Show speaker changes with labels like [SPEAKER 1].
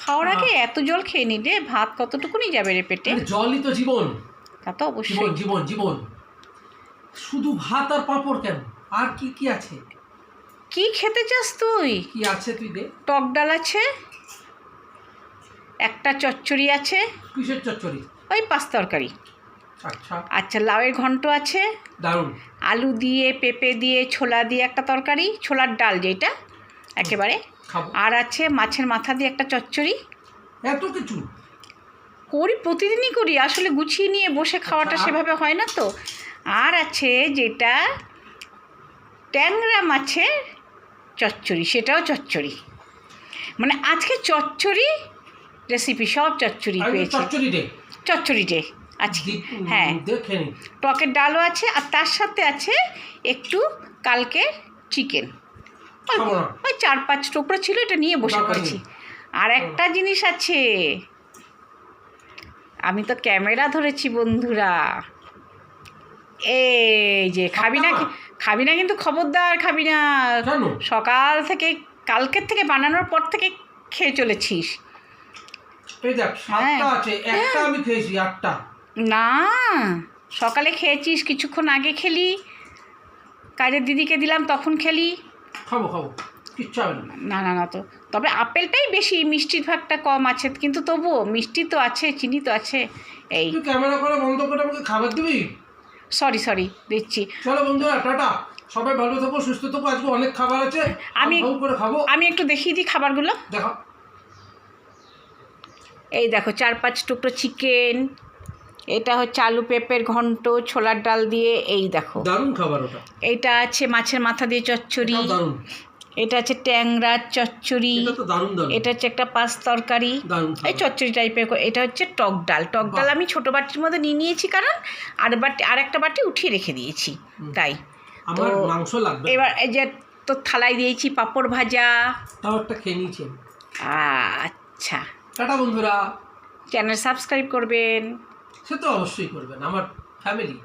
[SPEAKER 1] খাওয়ার আগে এত জল খেয়ে নিলে ভাত কতটুকুনি যাবে রে পেটে?
[SPEAKER 2] জলই তো জীবন।
[SPEAKER 1] তা তো অবশ্যই
[SPEAKER 2] জীবন জীবন। শুধু ভাত আর পাঁপড় কেন, আর কি কি আছে?
[SPEAKER 1] কি খেতে চাস তুই?
[SPEAKER 2] কি আছে তুই দে।
[SPEAKER 1] টক ডাল আছে, একটা চচ্চড়ি আছে।
[SPEAKER 2] কিসের চচ্চড়ি?
[SPEAKER 1] ওই পাঁচ তরকারি।
[SPEAKER 2] আচ্ছা
[SPEAKER 1] আচ্ছা, লাউয়ের ঘন্ট আছে,
[SPEAKER 2] দারুণ।
[SPEAKER 1] আলু দিয়ে পেঁপে দিয়ে ছোলা দিয়ে একটা তরকারি, ছোলার ডাল যেটা একেবারে,
[SPEAKER 2] খাবো।
[SPEAKER 1] আর আছে মাছের মাথা দিয়ে একটা চচ্চড়ি।
[SPEAKER 2] এত কিছু
[SPEAKER 1] করি, প্রতিদিনই করি, আসলে গুছিয়ে নিয়ে বসে খাওয়াটা
[SPEAKER 2] আচ্ছা,
[SPEAKER 1] সেভাবে হয় না তো। আর আছে যেটা ট্যাংরা মাছের চচ্চড়ি, সেটাও চচ্চড়ি। মানে আজকে চচ্চড়ি রেসিপি, সব চচ্চড়ি পেয়েছি।
[SPEAKER 2] চচ্চড়ি দে।
[SPEAKER 1] চচ্চড়ি ডে আজকে, হ্যাঁ।
[SPEAKER 2] দেখে নি।
[SPEAKER 1] টকের ডালও আছে, আর তার সাথে আছে একটু কালকে চিকেন, ওই 4-5 টুকরো ছিল, এটা নিয়ে বসে পড়েছি। আর একটা জিনিস আছে, আমি তো ক্যামেরা ধরেছি বন্ধুরা, এই যে খাবি না, খাবি না কিন্তু খবরদার খাবি না। সকাল থেকে, কালকের থেকে বানানোর পর থেকে খেয়ে চলেছিস।
[SPEAKER 2] এই দেখ, 7টা আছে, একটা আমি খেয়েছি, 8টা
[SPEAKER 1] না, সকালে খেয়েছিস, কিছুক্ষণ আগে খেলি, কাজের দিদিকে দিলাম তখন খেলি।
[SPEAKER 2] খাবো খাবো, কিচ্ছু হবে না।
[SPEAKER 1] না না না, তো তবে আপেলটাই বেশি, মিষ্টির ভাগটা কম আছে, কিন্তু তবুও মিষ্টি তো আছে, চিনি তো আছে। এই
[SPEAKER 2] তুই ক্যামেরা করে বন্ধ করে আমাকে খাবার দিবি?
[SPEAKER 1] সরি দিচ্ছি।
[SPEAKER 2] চলো বন্ধুরা, টাটা, সবাই ভালো থাকো, সুস্থ থাকো। আজকে অনেক খাবার আছে, আমি করে খাবো।
[SPEAKER 1] আমি একটু দেখিয়ে দিই খাবারগুলো।
[SPEAKER 2] দেখো,
[SPEAKER 1] এই দেখো 4-5 টুকরো চিকেন, এটা হচ্ছে আলু পেঁপের ঘন্ট ছোলার ডাল দিয়ে, এই দেখো
[SPEAKER 2] দারুণ খাবার ওটা।
[SPEAKER 1] এইটা আছে মাছের মাথা দিয়ে চচ্চড়ি,
[SPEAKER 2] দারুণ।
[SPEAKER 1] এটা আছে ট্যাংরার চচ্চড়ি,
[SPEAKER 2] এটা তো দারুণ দারুণ।
[SPEAKER 1] এটা হচ্ছে একটা পাঁচ তরকারি, এই চচ্চড়ি টাইপের। এটা হচ্ছে টক ডাল। টক ডাল আমি ছোটো বাটির মধ্যে নিয়ে নিয়েছি, কারণ আর একটা বাটি উঠিয়ে রেখে দিয়েছি, তাই।
[SPEAKER 2] আমার মাংস লাগবে।
[SPEAKER 1] এবার এই যে তো থালায় দিয়েছি পাঁপড় ভাজা,
[SPEAKER 2] তাও একটা খেয়ে নিয়েছি।
[SPEAKER 1] আচ্ছা,
[SPEAKER 2] টাটা বন্ধুরা।
[SPEAKER 1] চ্যানেল সাবস্ক্রাইব করবেন।
[SPEAKER 2] সে তো অবশ্যই করবেন, আমার ফ্যামিলি।